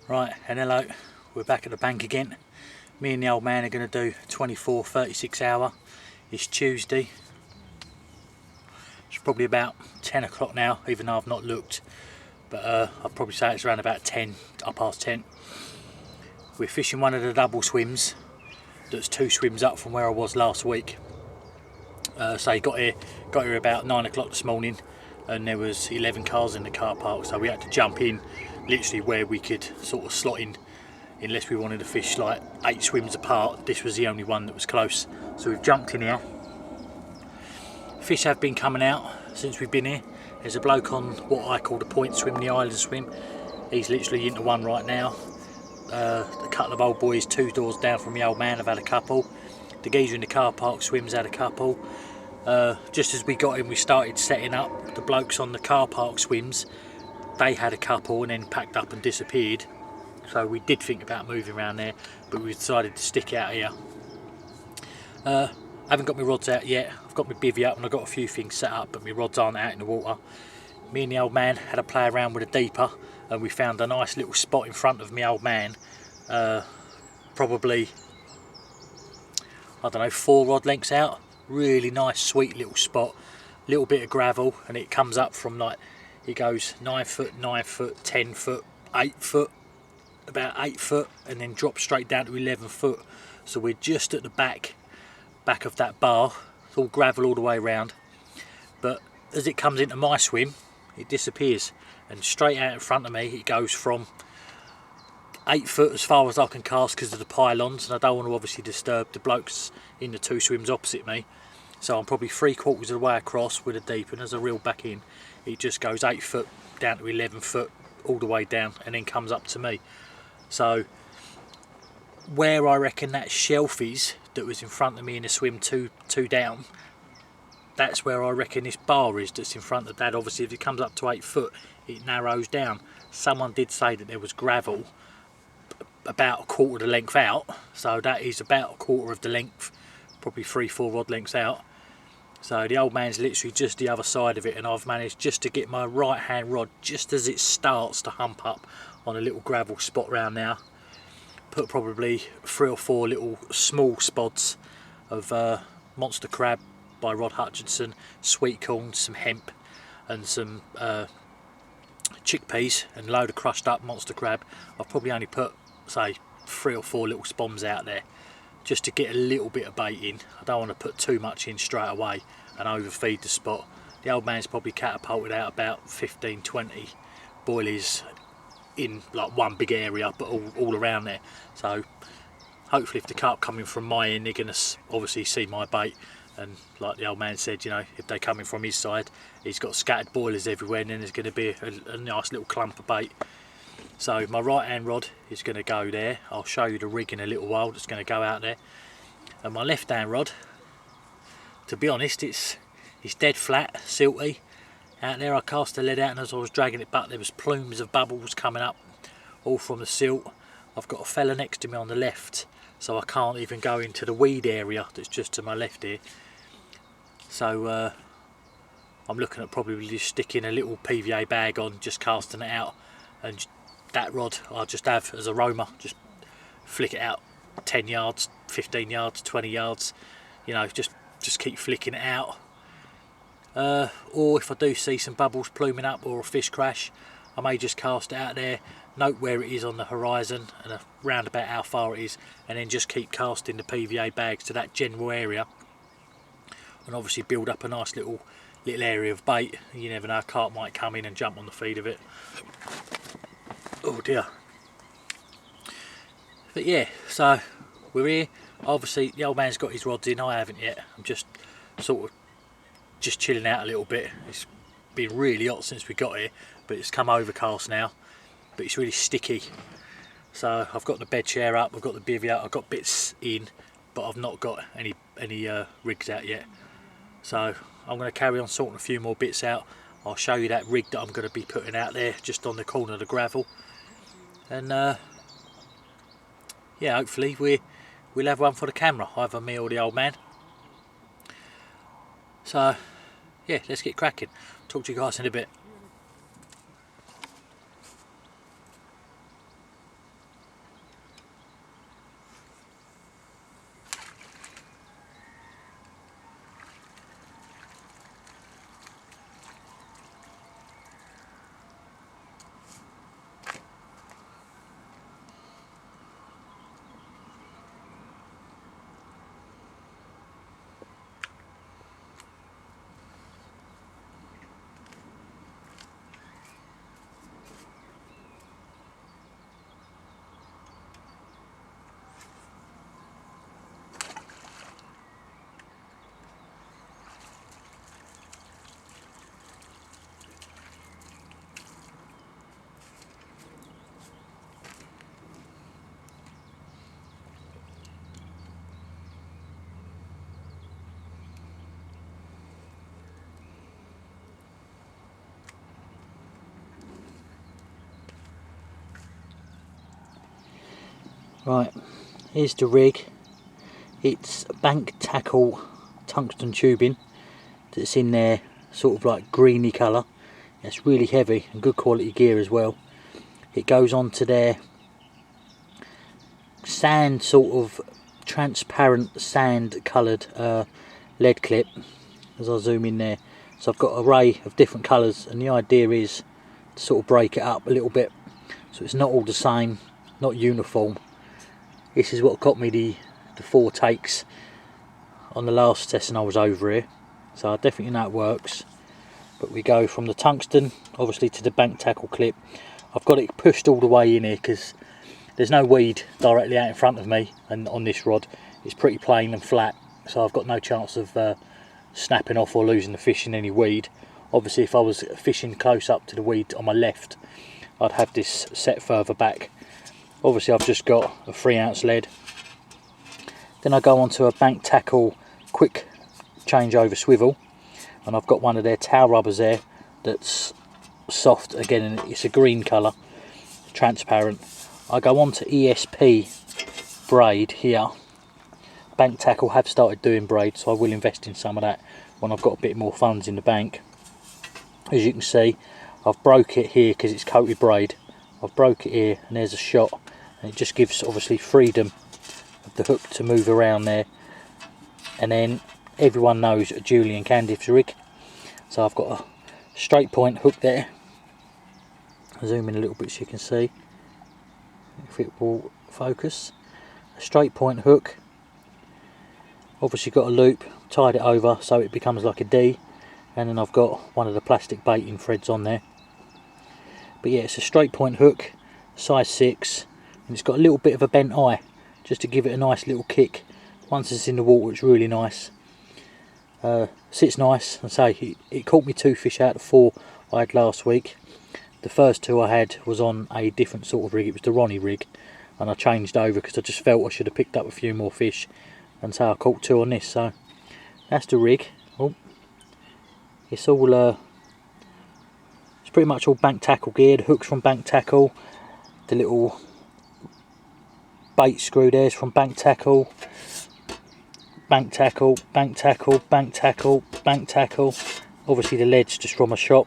Right, and hello, we're back at the bank again. Me and the old man are going to do 24, 36 hour. It's Tuesday. It's probably about 10 o'clock now, even though I've not looked. But I'd probably say it's around about 10, up past 10. We're fishing one of the double swims that's 2 swims up from where I was last week. So he got here about 9 o'clock this morning, and there was 11 cars in the car park, so we had to jump in literally where we could sort of slot in, unless we wanted to fish like 8 swims apart. This was the only one that was close, so we've jumped in here. Fish have been coming out since we've been here. There's a bloke on what I call the point swim, the island swim. He's literally into one right now. A couple of old boys 2 doors down from the old man have had a couple. The geezer in the car park swims had a couple. Just as we got in, we started setting up. The blokes on the car park swims, they had a couple and then packed up and disappeared. So we did think about moving around there, but we decided to stick out here. I haven't got my rods out yet. I've got my bivvy up and I've got a few things set up, but my rods aren't out in the water. Me and the old man had a play around with a deeper, and we found a nice little spot in front of my old man. Probably, I don't know, 4 rod lengths out. Really nice, sweet little spot. Little bit of gravel, and it comes up from like, it goes 9 foot, 9 foot, 10 foot, 8 foot, about 8 foot, and then drops straight down to 11 foot. So we're just at the back of that bar. It's all gravel all the way around, but as it comes into my swim, it disappears, and straight out in front of me it goes from 8 foot as far as I can cast because of the pylons, and I don't want to obviously disturb the blokes in the 2 swims opposite me. So I'm probably 3/4 of the way across with a deep, and as I reel back in, it just goes 8 foot down to 11 foot all the way down, and then comes up to me. So where I reckon that shelf is that was in front of me in the swim 2 down, that's where I reckon this bar is that's in front of that. Obviously if it comes up to 8 foot, it narrows down. Someone did say that there was gravel about 1/4 of the length out, so that is about 1/4 of the length, probably 3-4 rod lengths out. So the old man's literally just the other side of it, and I've managed just to get my right hand rod just as it starts to hump up on a little gravel spot round now. Put probably 3 or 4 little small spots of monster crab by Rod Hutchinson, sweet corn, some hemp, and some chickpeas, and a load of crushed up monster crab. I've probably only put, say, 3 or 4 little spoms out there just to get a little bit of bait in. I don't want to put too much in straight away and overfeed the spot. The old man's probably catapulted out about 15-20 boilies in like one big area, but all around there. So hopefully if the carp coming from my end, they're going to obviously see my bait, and like the old man said, you know, if they're coming from his side, he's got scattered boilers everywhere, and then there's going to be a nice little clump of bait. So my right hand rod is going to go there. I'll show you the rig in a little while that's going to go out there. And my left hand rod, to be honest, it's dead flat, silty. Out there I cast the lead out, and as I was dragging it back there was plumes of bubbles coming up, all from the silt. I've got a fella next to me on the left, so I can't even go into the weed area that's just to my left here. So I'm looking at probably just sticking a little PVA bag on, just casting it out, and that rod I'll just have as a roamer, just flick it out 10 yards, 15 yards, 20 yards, you know, just keep flicking it out. Or if I do see some bubbles pluming up or a fish crash, I may just cast it out there, note where it is on the horizon and around about how far it is, and then just keep casting the PVA bags to that general area, and obviously build up a nice little area of bait. You never know, a carp might come in and jump on the feed of it. Oh dear. But yeah, so we're here. Obviously the old man's got his rods in, I haven't yet. I'm just sort of just chilling out a little bit. It's been really hot since we got here, but it's come overcast now, but it's really sticky. So I've got the bed chair up, I've got the bivvy up, I've got bits in, but I've not got any rigs out yet. So I'm going to carry on sorting a few more bits out. I'll show you that rig that I'm going to be putting out there just on the corner of the gravel, and yeah, hopefully we'll have one for the camera, either me or the old man. So yeah, let's get cracking. Talk to you guys in a bit. Right, here's the rig. It's bank tackle tungsten tubing that's in there, sort of like greeny colour. It's really heavy and good quality gear as well. It goes onto their sand, sort of transparent sand coloured lead clip, as I zoom in there. So I've got an array of different colours, and the idea is to sort of break it up a little bit so it's not all the same, not uniform. This is what got me the 4 takes on the last session I was over here, so I definitely know it works. But we go from the tungsten obviously to the bank tackle clip. I've got it pushed all the way in here because there's no weed directly out in front of me, and on this rod it's pretty plain and flat, so I've got no chance of snapping off or losing the fish in any weed. Obviously if I was fishing close up to the weed on my left, I'd have this set further back. Obviously I've just got a 3-ounce lead. Then I go on to a bank tackle quick changeover swivel, and I've got one of their towel rubbers there that's soft again, and it's a green colour, transparent. I go on to ESP braid here. Bank tackle have started doing braid, so I will invest in some of that when I've got a bit more funds in the bank. As you can see, I've broke it here because it's coated braid. I've broke it here, and there's a shot, and it just gives obviously freedom of the hook to move around there. And then everyone knows a Julian Candif's rig, so I've got a straight point hook there. I'll zoom in a little bit so you can see if it will focus. A straight point hook, obviously got a loop, tied it over so it becomes like a D, and then I've got one of the plastic baiting threads on there. But yeah, it's a straight point hook, size 6, and it's got a little bit of a bent eye just to give it a nice little kick. Once it's in the water it's really nice. Sits nice, and say it caught me 2 fish out of 4 I had last week. The first 2 I had was on a different sort of rig, it was the Ronnie rig, and I changed over because I just felt I should have picked up a few more fish, and so I caught 2 on this. So that's the rig. Oh, it's all it's pretty much all bank tackle geared. Hooks from bank tackle, the little bait screw there's from bank tackle, bank tackle, bank tackle, bank tackle, bank tackle. Obviously the lead's just from a shop,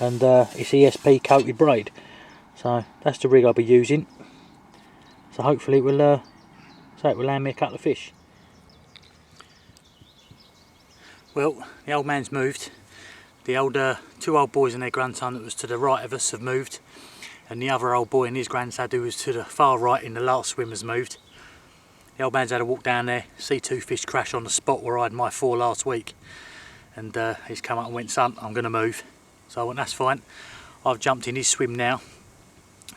and it's ESP coated braid. So that's the rig I'll be using. So hopefully it will land me a couple of fish. Well, the old man's moved. The 2 old boys and their grandson that was to the right of us have moved, and the other old boy and his granddad who was to the far right in the last swim has moved. The old man's had a walk down there, see 2 fish crash on the spot where I had my 4 last week, and he's come up and went, son, I'm going to move. So I went, that's fine. I've jumped in his swim now.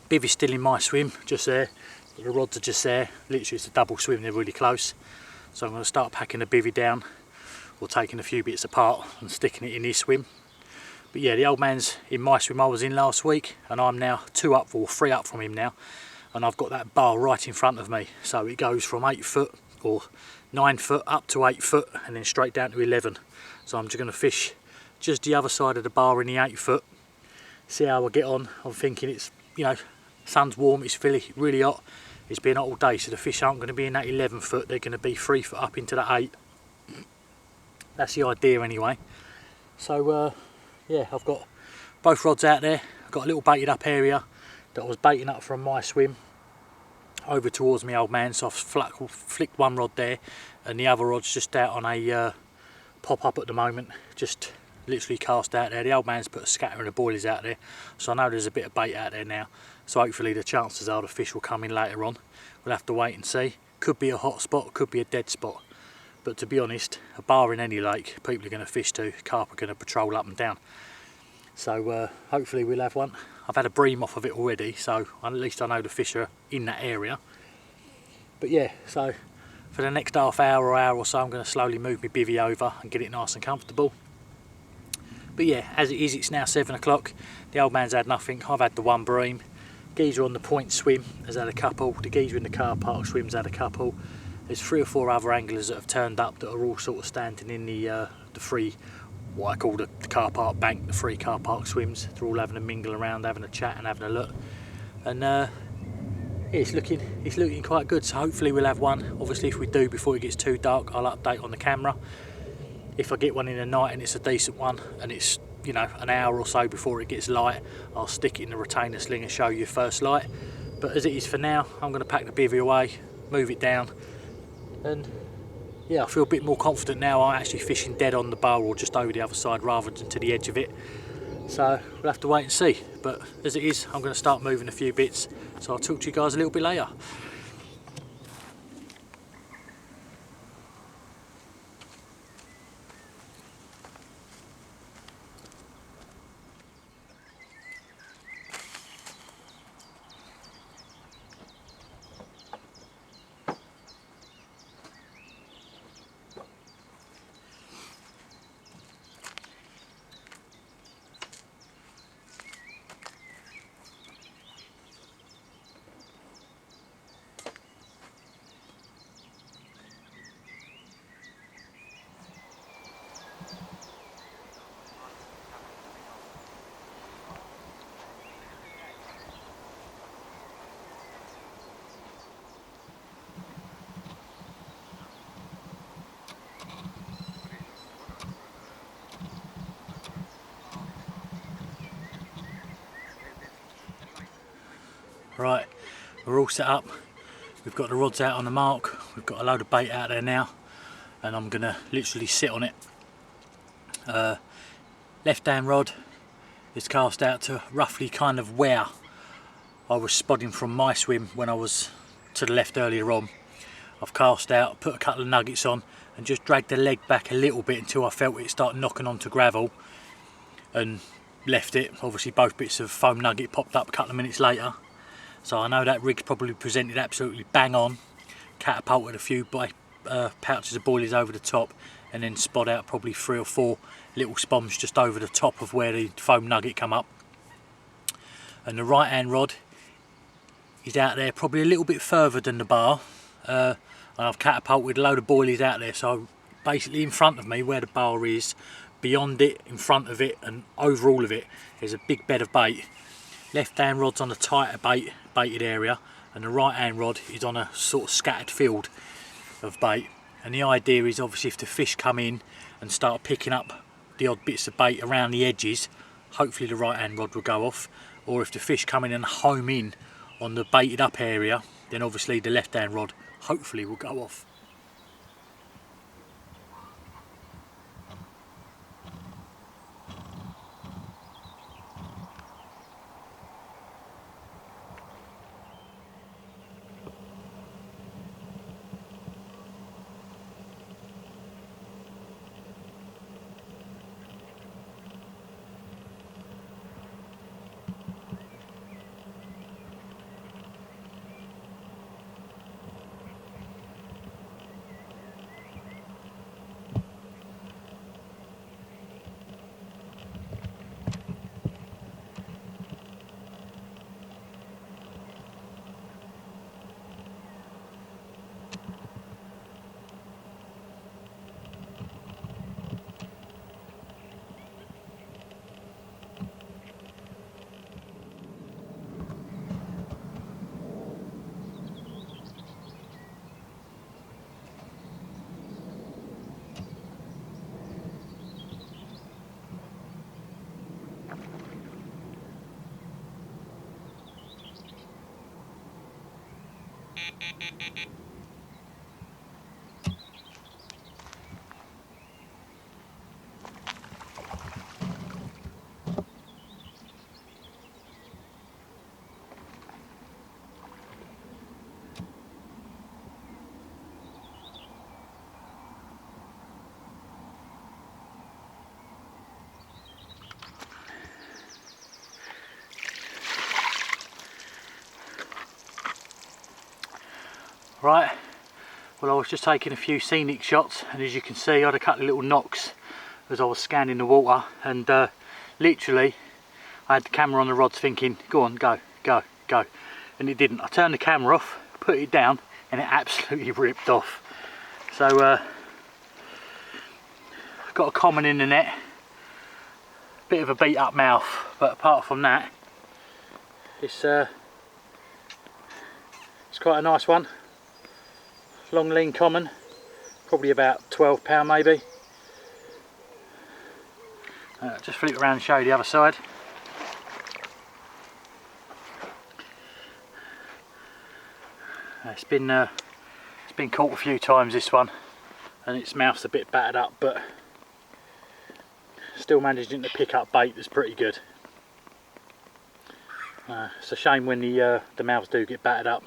Bivvy's still in my swim, just there. The rods are just there. Literally it's a double swim, they're really close. So I'm going to start packing the bivvy down, or taking a few bits apart and sticking it in his swim. But yeah, the old man's in my swim I was in last week, and I'm now 2 up or 3 up from him now, and I've got that bar right in front of me, so it goes from 8 foot or 9 foot up to 8 foot and then straight down to 11. So I'm just going to fish just the other side of the bar in the 8 foot, see how I get on. I'm thinking it's, you know, sun's warm, it's really hot, it's been hot all day, so the fish aren't going to be in that 11 foot, they're going to be 3 foot up into that 8. That's the idea anyway. So yeah, I've got both rods out there. I've got a little baited up area that I was baiting up from my swim over towards me old man, so I've flicked one rod there, and the other rod's just out on a pop up at the moment, just literally cast out there. The old man's put a scatter and a boilies out there, so I know there's a bit of bait out there now, so hopefully the chances are the fish will come in later on. We'll have to wait and see. Could be a hot spot, could be a dead spot. But to be honest, a bar in any lake, people are going to fish to, carp are going to patrol up and down. So hopefully we'll have one. I've had a bream off of it already, so at least I know the fish are in that area. But yeah, so for the next half hour or hour or so, I'm going to slowly move my bivvy over and get it nice and comfortable. But yeah, as it is, it's now 7 o'clock. The old man's had nothing. I've had the 1 bream. Geezer on the point swim has had a couple. The geezer in the car park swim's had a couple. There's 3 or 4 other anglers that have turned up that are all sort of standing in the free, what I call the car park bank, the free car park swims. They're all having a mingle around, having a chat and having a look. And it's looking quite good, so hopefully we'll have one. Obviously if we do before it gets too dark, I'll update on the camera. If I get one in the night and it's a decent one and it's, you know, an hour or so before it gets light, I'll stick it in the retainer sling and show you first light. But as it is for now, I'm going to pack the bivvy away, move it down, and yeah, I feel a bit more confident now. I'm actually fishing dead on the bow or just over the other side rather than to the edge of it. So we'll have to wait and see. But as it is, I'm going to start moving a few bits, so I'll talk to you guys a little bit later. Right, we're all set up. We've got the rods out on the mark. We've got a load of bait out there now, and I'm gonna literally sit on it. Left hand rod is cast out to roughly kind of where I was spodding from my swim when I was to the left earlier on. I've cast out, put a couple of nuggets on, and just dragged the leg back a little bit until I felt it start knocking onto gravel, and left it. Obviously both bits of foam nugget popped up a couple of minutes later. So I know that rig's probably presented absolutely bang on. Catapulted a few pouches of boilies over the top, and then spot out probably 3 or 4 little spoms just over the top of where the foam nugget come up. And the right hand rod is out there probably a little bit further than the bar. And I've catapulted a load of boilies out there, so basically in front of me where the bar is, beyond it, in front of it and over all of it, there's a big bed of bait. Left hand rod's on a tighter baited area, and the right hand rod is on a sort of scattered field of bait. And the idea is obviously if the fish come in and start picking up the odd bits of bait around the edges, hopefully the right hand rod will go off. Or if the fish come in and home in on the baited up area, then obviously the left hand rod hopefully will go off. Right, well I was just taking a few scenic shots, and as you can see I had a couple of little knocks as I was scanning the water, and literally I had the camera on the rods thinking, go on, go, go, go, and it didn't. I turned the camera off, put it down, and it absolutely ripped off. So got a common in the net, bit of a beat up mouth, but apart from that it's quite a nice one. Long lean common, probably about £12 maybe. Just flip around and show you the other side. It's been caught a few times, this one, and its mouth's a bit battered up, but still managing to pick up bait that's pretty good. It's a shame when the mouths do get battered up.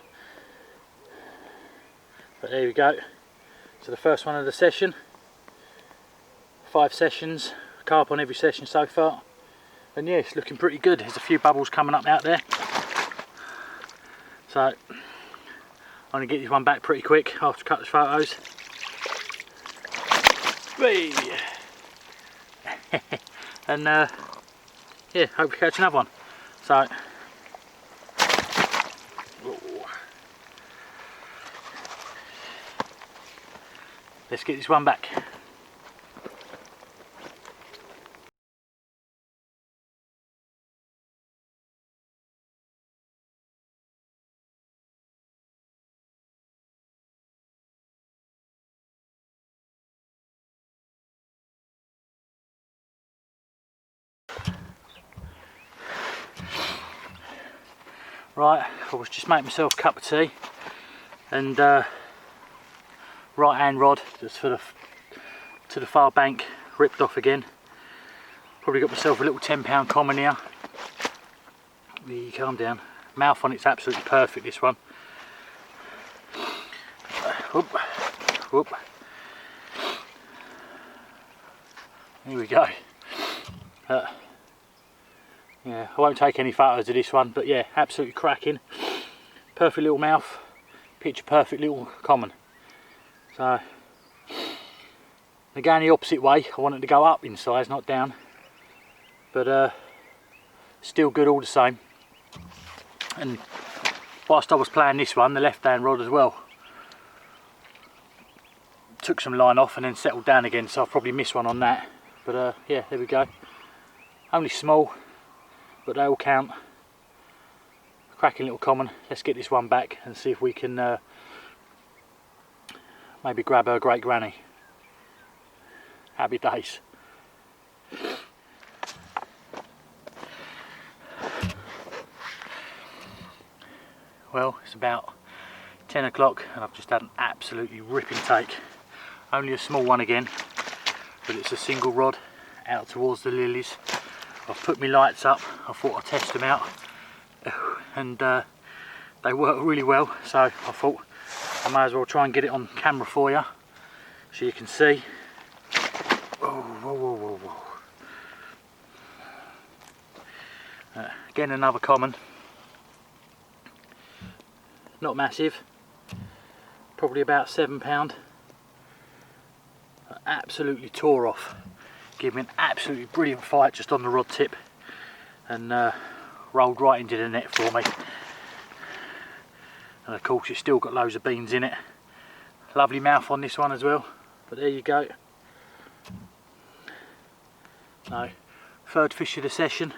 But there we go. So the first one of the session. 5 sessions, carp on every session so far. And yeah, it's looking pretty good. There's a few bubbles coming up out there. So I'm going to get this one back pretty quick after a couple of photos. Whee! And yeah, hope we catch another one. So let's get this one back. Right, I was just making myself a cup of tea, and right hand rod that's to the far bank ripped off again. Probably got myself a little £10 common here. Calm down. Mouth on it's absolutely perfect, this one. Whoop, whoop. Here we go. Yeah, I won't take any photos of this one, but yeah, absolutely cracking. Perfect little mouth, picture perfect little common. So they're going the opposite way. I wanted to go up in size, not down, but still good all the same. And whilst I was playing this one, the left hand rod as well, took some line off and then settled down again, so I've probably missed one on that. But yeah, there we go. Only small, but they all count. Cracking little common. Let's get this one back and see if we can maybe grab her great granny. Happy days. Well, it's about 10 o'clock and I've just had an absolutely ripping take. Only a small one again, but it's a single rod out towards the lilies. I've put my lights up. I thought I'd test them out, and they work really well, so I thought I may as well try and get it on camera for you so you can see. Whoa, whoa, whoa, whoa, whoa. Again, another common. Not massive, probably about £7. Absolutely tore off. Gave me an absolutely brilliant fight just on the rod tip, and rolled right into the net for me. And of course it's still got loads of beans in it. Lovely mouth on this one as well, but there you go. So, third fish of the session,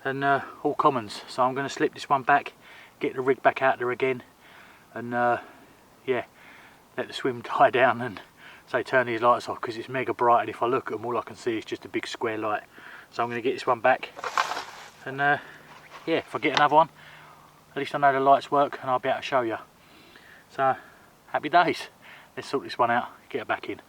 and all commons. So I'm going to slip this one back, get the rig back out there again, and yeah, let the swim die down and say turn these lights off, because it's mega bright, and if I look at them all I can see is just a big square light. So I'm going to get this one back, and yeah, if I get another one, at least I know the lights work and I'll be able to show you. So happy days. Let's sort this one out, get her back in.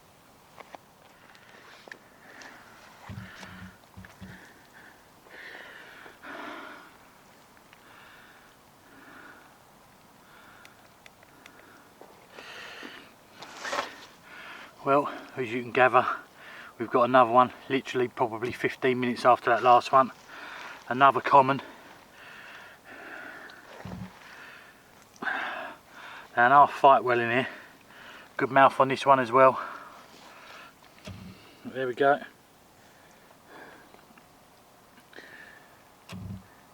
Well, as you can gather, we've got another one, literally probably 15 minutes after that last one. Another common. And I'll fight well in here. Good mouth on this one as well. There we go.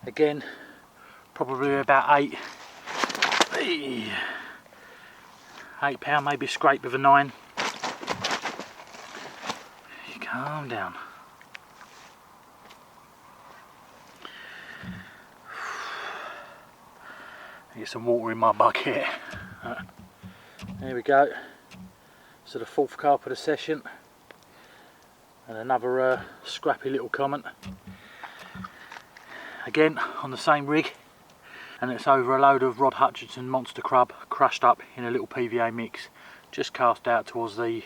Again, probably about £8, maybe a scrape with a 9. Calm down. Get some water in my bucket. There we go. So the 4th carp of the session, and another scrappy little comment. Again on the same rig, and it's over a load of Rod Hutchinson monster crab crushed up in a little PVA mix, just cast out towards the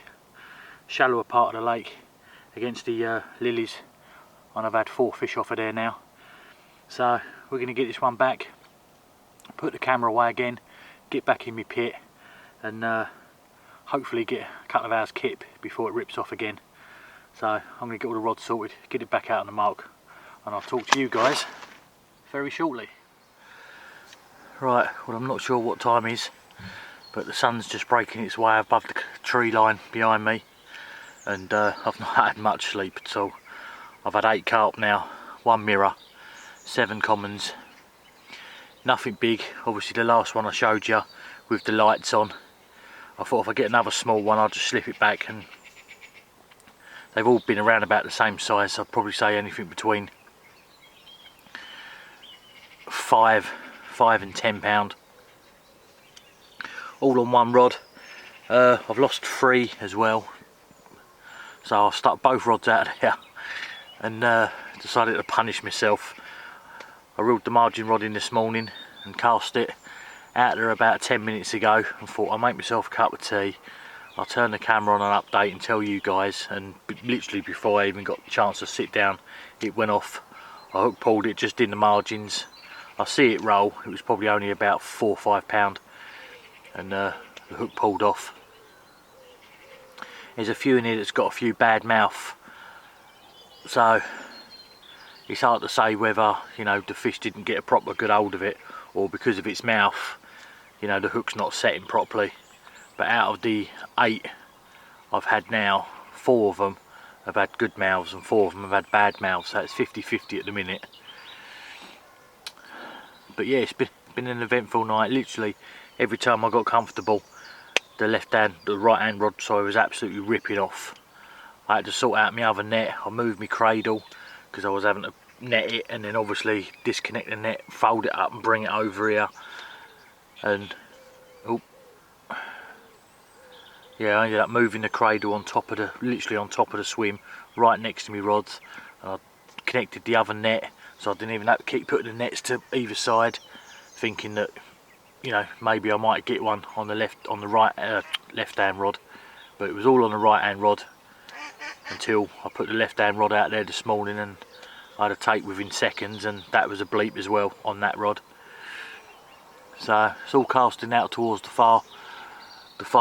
shallower part of the lake against the lilies, and I've had 4 fish off of there now. So we're going to get this one back, put the camera away again, get back in my pit, and hopefully get a couple of hours kip before it rips off again. So I'm going to get all the rods sorted, get it back out on the mark, and I'll talk to you guys very shortly. Right, well, I'm not sure what time is, but the sun's just breaking its way above the tree line behind me, and I've not had much sleep at all. I've had 8 carp now, 1 mirror, 7 commons, nothing big. Obviously the last one I showed you with the lights on, I thought if I get another small one I'll just slip it back, and they've all been around about the same size. I'd probably say anything between 5 and 10 pound, all on one rod. I've lost 3 as well, so I'll stuck both rods out of there and decided to punish myself. I reeled the margin rod in this morning and cast it out there about 10 minutes ago, and thought I'll make myself a cup of tea, I'll turn the camera on and update and tell you guys, and literally before I even got the chance to sit down it went off. I hook pulled it just in the margins. I see it roll, it was probably only about 4 or 5 pound, and the hook pulled off. There's a few in here that's got a few bad mouth, so it's hard to say whether, you know, the fish didn't get a proper good hold of it, or because of its mouth, you know, the hook's not setting properly. But out of the 8 I've had now, 4 of them have had good mouths and 4 of them have had bad mouths, so it's 50-50 at the minute. But yeah, it's been an eventful night. Literally every time I got comfortable, the right hand rod, sorry, was absolutely ripping off. I had to sort out my other net. I moved my cradle because I was having to net it, and then obviously disconnect the net, fold it up and bring it over here, and yeah, I ended up moving the cradle on top of the, literally on top of the swim, right next to me rods, and I connected the other net, so I didn't even have to keep putting the nets to either side, thinking that, you know, maybe I might get one on the left hand rod, but it was all on the right hand rod until I put the left hand rod out there this morning, and I had a take within seconds, and that was a bleep as well on that rod. So it's all casting out towards the far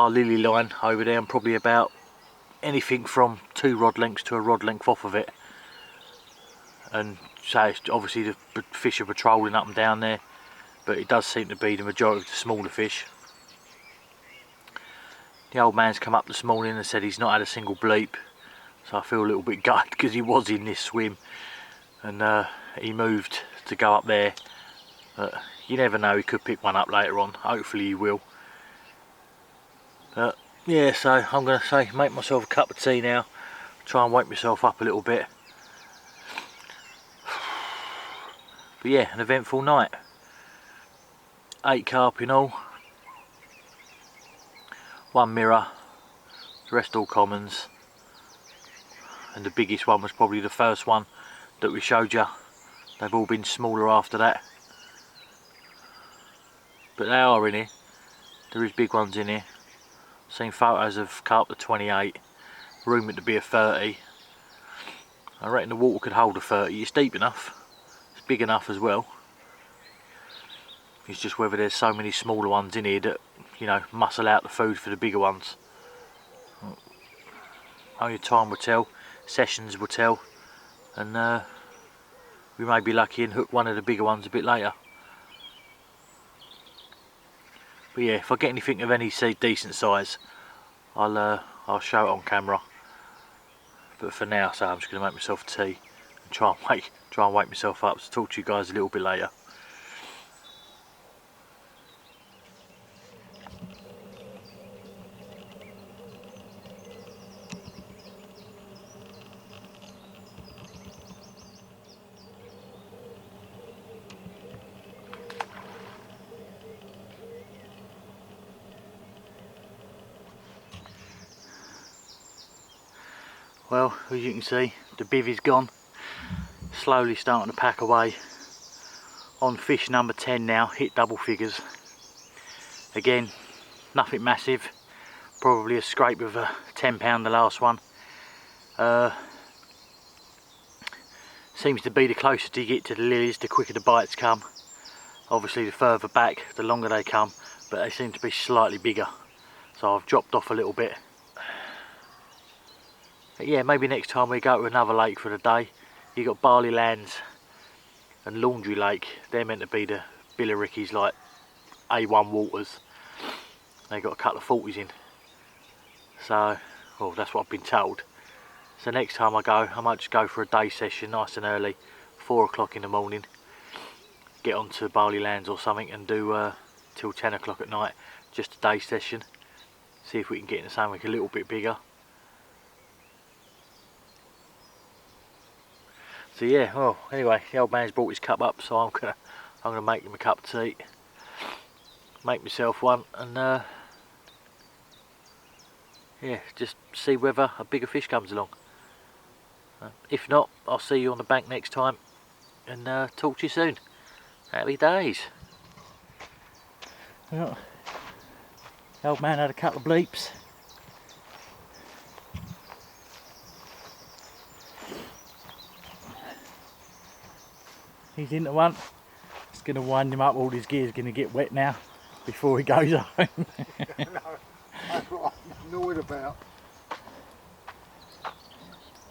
lily line over there. I'm probably about anything from 2 rod lengths to a rod length off of it, and so obviously the fish are patrolling up and down there, but it does seem to be the majority of the smaller fish. The old man's come up this morning and said he's not had a single bleep, so I feel a little bit gutted because he was in this swim, and he moved to go up there, but you never know, he could pick one up later on. Hopefully he will. Yeah, so I'm going to say make myself a cup of tea now, try and wake myself up a little bit. But yeah, an eventful night. 8 carp in all, 1 mirror, the rest all commons, and the biggest one was probably the first one that we showed you. They've all been smaller after that, but they are in here. There is big ones in here. Seen photos of carp to 28, rumored to be a 30. I reckon the water could hold a 30. It's deep enough, it's big enough as well. It's just whether there's so many smaller ones in here that, you know, muscle out the food for the bigger ones. Only time will tell, sessions will tell, and we may be lucky and hook one of the bigger ones a bit later. But yeah, if I get anything of any decent size, I'll show it on camera. But for now, so I'm just going to make myself tea and try and wake myself up. So talk to you guys a little bit later. Well, as you can see, the bivvy's gone. Slowly starting to pack away. On fish number 10 now, hit double figures. Again, nothing massive. Probably a scrape of a £10 the last one. Seems to be the closer you get to the lilies, the quicker the bites come. Obviously the further back, the longer they come, but they seem to be slightly bigger. So I've dropped off a little bit. But yeah, maybe next time we go to another lake for the day. You got Barley Lands and Laundry Lake. They're meant to be the billerickies, like A1 waters. They got a couple of 40s in. So, well, that's what I've been told. So next time I go, I might just go for a day session, nice and early, 4 o'clock in the morning. Get onto Barley Lands or something and do till 10 o'clock at night, just a day session. See if we can get into something a little bit bigger. So yeah, well, anyway, the old man's brought his cup up, so I'm gonna make him a cup of tea, make myself one, and yeah, just see whether a bigger fish comes along. If not, I'll see you on the bank next time, and talk to you soon. Happy days. Well, the old man had a couple of bleeps. He's into one. It's going to wind him up. All his gear's going to get wet now before he goes home. No, that's what I'm annoyed about.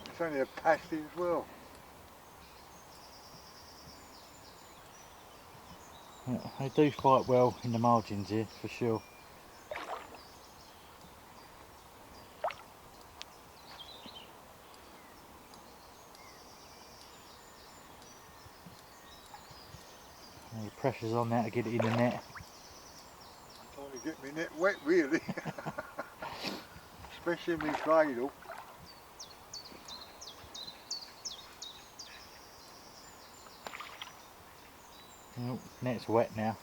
It's only a pasty as well. Yeah, they do fight well in the margins here, for sure. The pressure's on now to get it in the net. I'm trying to get my net wet, really. Especially my cradle. Oh, net's wet now.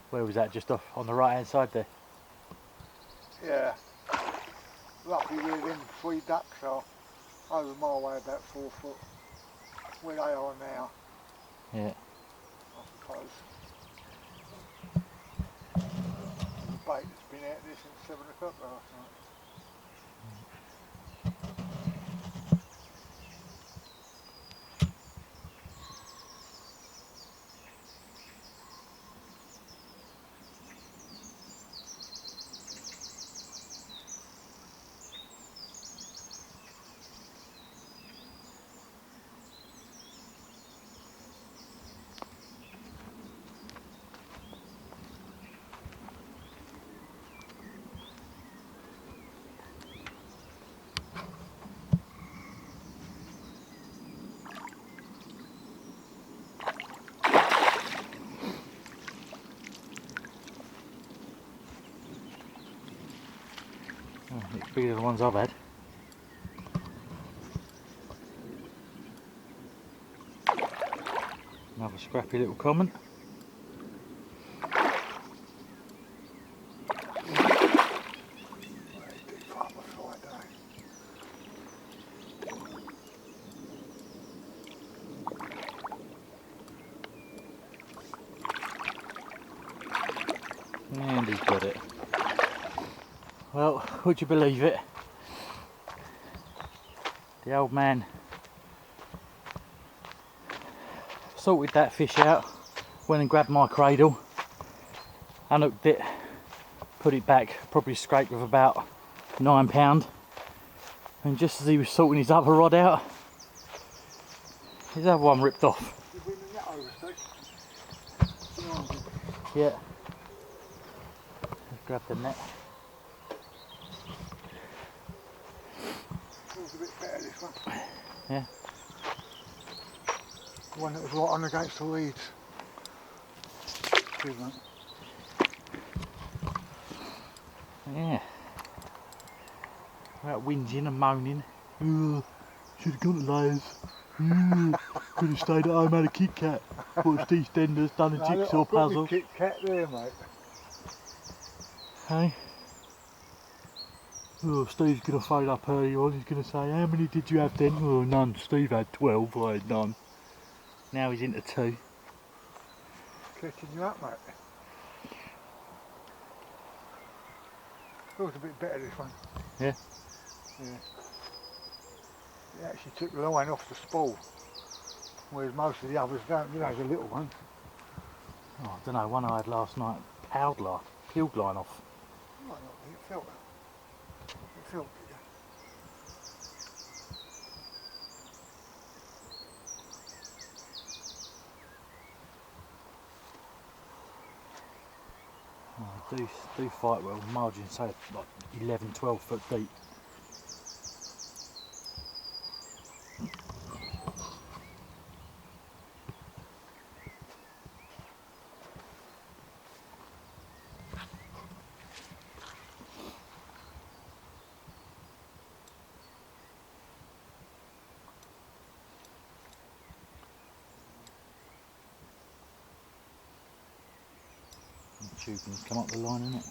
Where was that? Just off on the right hand side there? Yeah. Lucky within 3 ducks are over my way about 4 foot. Where they are now. Yeah. I suppose. The bait has been out there since 7 o'clock last night. Oh, it's bigger than the ones I've had. Another scrappy little common. And he's got it. Well, would you believe it? The old man sorted that fish out, went and grabbed my cradle, unhooked it, put it back, probably scraped with about £9, and just as he was sorting his other rod out, his other one ripped off. Yeah. Let's grab the net. Feels a bit better, this one. Yeah. The one that was right on against the weeds. Good one. Yeah. Without whinging and moaning. Should have gone to Layers. Could have stayed at home, had a Kit Kat. Watched EastEnders, done a jigsaw puzzle. Kit Kat there, mate. Hey. Oh, Steve's going to phone up early on. He's going to say, how many did you have then? Oh, none. Steve had 12. I had none. Now he's into 2. Catching you up, mate. Feels a bit better, this one. Yeah? Yeah. It actually took the line off the spool, whereas most of the others don't. You know, the little ones. Oh, I don't know. One I had last night, peeled line off. Might not be. It felt bigger. Oh, do fight well. Margin say like 11, 12 foot deep. Tubing's come up the line, isn't it?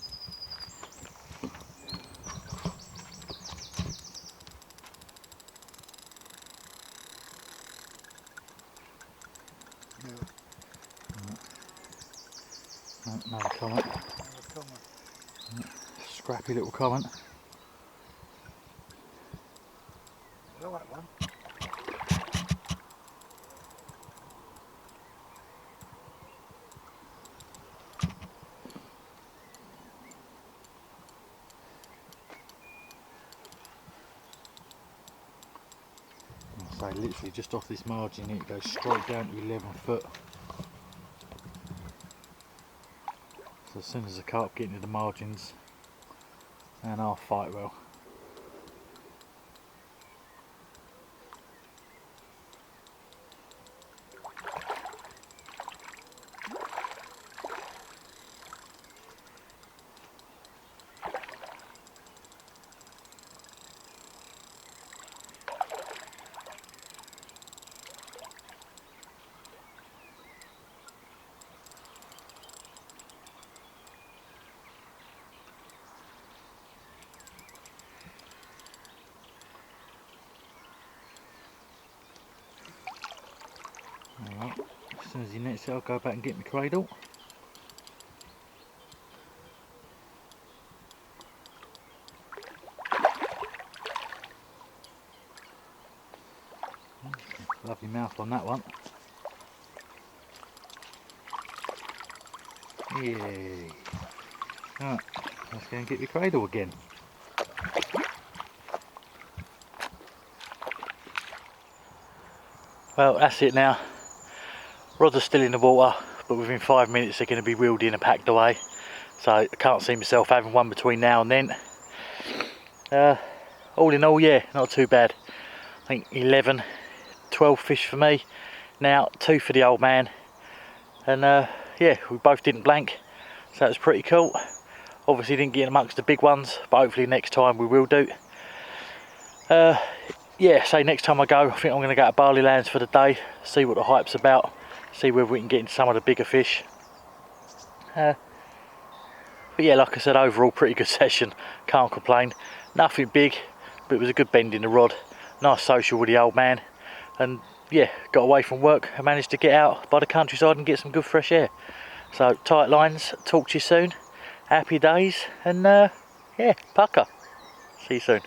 No comment. Scrappy little comment. I like one. So literally just off this margin it goes straight down to 11 foot. So as soon as the carp get into the margins, and I'll fight well. Alright, as soon as he nets it I'll go back and get my cradle. Lovely mouth on that one. Yay! Right, let's go and get the cradle again. Well, that's it now. Rods are still in the water, but within 5 minutes they're going to be wheeled in and packed away. So I can't see myself having one between now and then. All in all, yeah, not too bad. I think 11, 12 fish for me. Now 2 for the old man. And yeah, we both didn't blank, so that was pretty cool. Obviously didn't get amongst the big ones, but hopefully next time we will do. Yeah, so next time I go, I think I'm going to go to Barley Lands for the day, see what the hype's about, see whether we can get into some of the bigger fish. But yeah, like I said, overall pretty good session, can't complain. Nothing big, but it was a good bend in the rod, nice social with the old man, and yeah, got away from work and managed to get out by the countryside and get some good fresh air. So tight lines, talk to you soon, happy days, and yeah, pucker. See you soon.